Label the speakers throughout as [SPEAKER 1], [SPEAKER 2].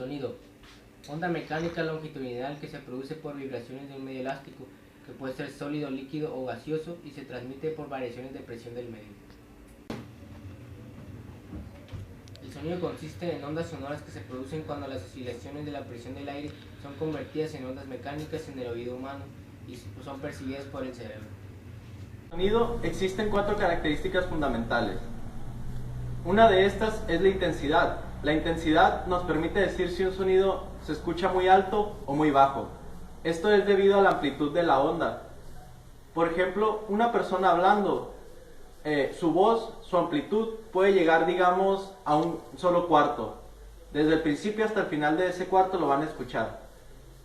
[SPEAKER 1] Sonido. Onda mecánica longitudinal que se produce por vibraciones de un medio elástico, que puede ser sólido, líquido o gaseoso, y se transmite por variaciones de presión del medio. El sonido consiste en ondas sonoras que se producen cuando las oscilaciones de la presión del aire son convertidas en ondas mecánicas en el oído humano y son percibidas por el cerebro.
[SPEAKER 2] En el sonido existen 4 características fundamentales. Una de estas es la intensidad. La intensidad nos permite decir si un sonido se escucha muy alto o muy bajo. Esto es debido a la amplitud de la onda. Por ejemplo, una persona hablando, su voz, su amplitud puede llegar, digamos, a un solo cuarto. Desde el principio hasta el final de ese cuarto lo van a escuchar.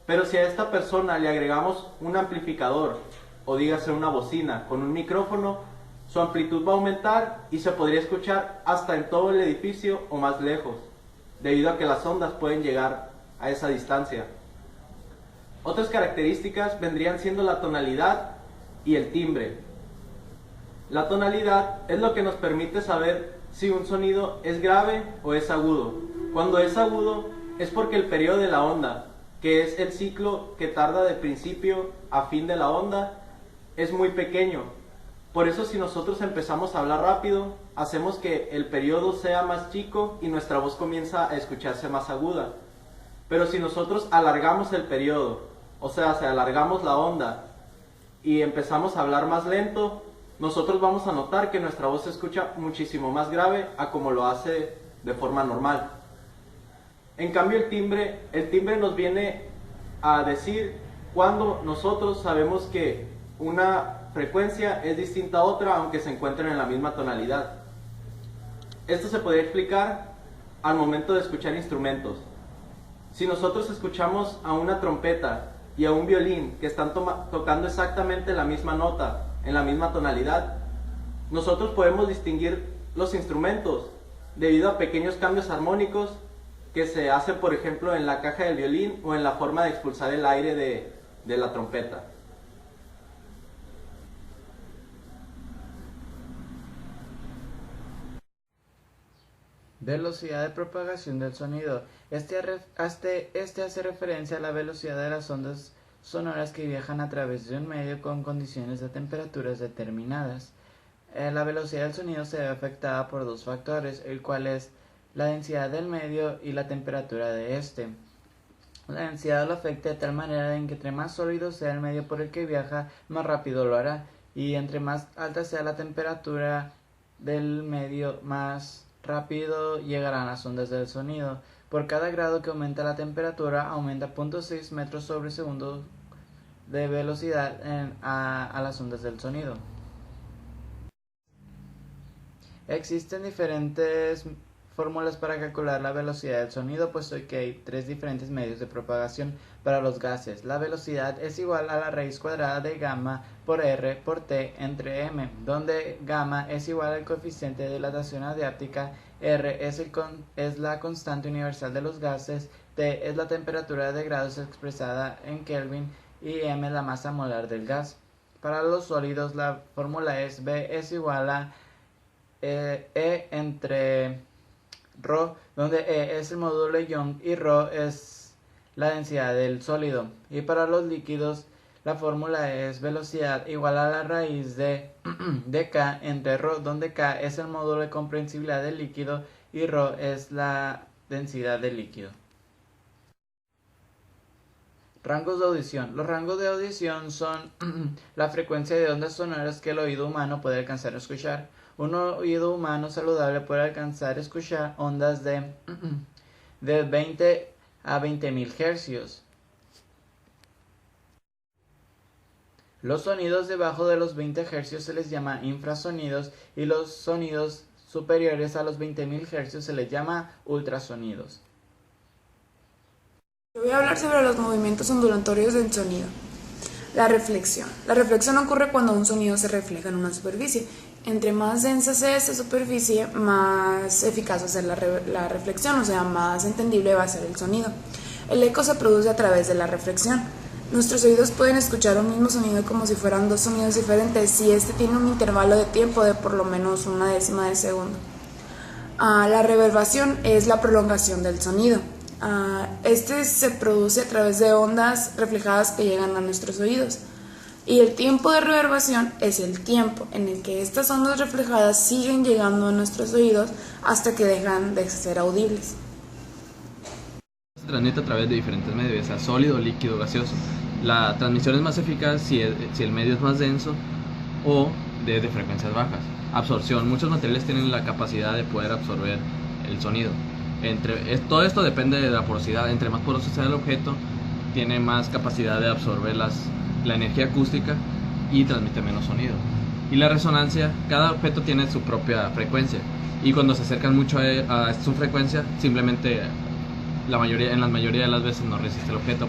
[SPEAKER 2] Pero si a esta persona le agregamos un amplificador, o dígase una bocina con un micrófono, su amplitud va a aumentar y se podría escuchar hasta en todo el edificio o más lejos, debido a que las ondas pueden llegar a esa distancia. Otras características vendrían siendo la tonalidad y el timbre. La tonalidad es lo que nos permite saber si un sonido es grave o es agudo. Cuando es agudo es porque el periodo de la onda, que es el ciclo que tarda de principio a fin de la onda, es muy pequeño. Por eso si nosotros empezamos a hablar rápido, hacemos que el periodo sea más chico y nuestra voz comienza a escucharse más aguda. Pero si nosotros alargamos el periodo, o sea, si alargamos la onda y empezamos a hablar más lento, nosotros vamos a notar que nuestra voz se escucha muchísimo más grave a como lo hace de forma normal. En cambio el timbre nos viene a decir cuando nosotros sabemos que una frecuencia es distinta a otra aunque se encuentren en la misma tonalidad. Esto se podría explicar al momento de escuchar instrumentos. Si nosotros escuchamos a una trompeta y a un violín que están tocando exactamente la misma nota, en la misma tonalidad, nosotros podemos distinguir los instrumentos debido a pequeños cambios armónicos que se hacen, por ejemplo, en la caja del violín o en la forma de expulsar el aire de la trompeta.
[SPEAKER 3] Velocidad de propagación del sonido. Este hace referencia a la velocidad de las ondas sonoras que viajan a través de un medio con condiciones de temperaturas determinadas. La velocidad del sonido se ve afectada por 2 factores, el cual es la densidad del medio y la temperatura de este. La densidad lo afecta de tal manera en que entre más sólido sea el medio por el que viaja, más rápido lo hará, y entre más alta sea la temperatura del medio, más rápido llegarán las ondas del sonido. Por cada grado que aumenta la temperatura, aumenta 0.6 metros sobre segundo de velocidad a las ondas del sonido. Existen diferentes fórmulas para calcular la velocidad del sonido, puesto que hay 3 diferentes medios de propagación para los gases. La velocidad es igual a la raíz cuadrada de gamma por R por T entre M, donde gamma es igual al coeficiente de dilatación adiáptica, R es la constante universal de los gases, T es la temperatura de grados expresada en Kelvin y M es la masa molar del gas. Para los sólidos la fórmula es B es igual a E entre Rho, donde E es el módulo de Young y Rho es la densidad del sólido. Y para los líquidos la fórmula es velocidad igual a la raíz de K entre Rho, donde K es el módulo de compresibilidad del líquido y Rho es la densidad del líquido. Rangos de audición. Los rangos de audición son la frecuencia de ondas sonoras que el oído humano puede alcanzar a escuchar. Un oído humano saludable puede alcanzar a escuchar ondas de 20 a 20.000 Hz. Los sonidos debajo de los 20 Hz se les llama infrasonidos y los sonidos superiores a los 20.000 Hz se les llama ultrasonidos.
[SPEAKER 4] Yo voy a hablar sobre los movimientos ondulatorios del sonido. La reflexión. La reflexión ocurre cuando un sonido se refleja en una superficie. Entre más densa sea esta superficie, más eficaz va a ser la reflexión, o sea, más entendible va a ser el sonido. El eco se produce a través de la reflexión. Nuestros oídos pueden escuchar un mismo sonido como si fueran 2 sonidos diferentes si este tiene un intervalo de tiempo de por lo menos 1/10 de segundo. La reverberación es la prolongación del sonido. Este se produce a través de ondas reflejadas que llegan a nuestros oídos. Y el tiempo de reverberación es el tiempo en el que estas ondas reflejadas siguen llegando a nuestros oídos hasta que dejan de ser audibles.
[SPEAKER 5] Se transmite a través de diferentes medios, ya sea sólido, líquido, gaseoso. La transmisión es más eficaz si el medio es más denso o de frecuencias bajas. Absorción. Muchos materiales tienen la capacidad de poder absorber el sonido. Todo esto depende de la porosidad. Entre más poroso sea el objeto, tiene más capacidad de absorber la energía acústica y transmite menos sonido. Y la resonancia, cada objeto tiene su propia frecuencia y cuando se acercan mucho a su frecuencia, simplemente en la mayoría de las veces no resiste el objeto.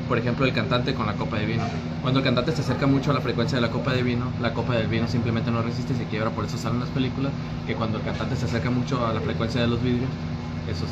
[SPEAKER 5] Por ejemplo, el cantante con la copa de vino. Cuando el cantante se acerca mucho a la frecuencia de la copa de vino, la copa del vino simplemente no resiste y se quiebra. Por eso salen las películas que cuando el cantante se acerca mucho a la frecuencia de los vidrios, esos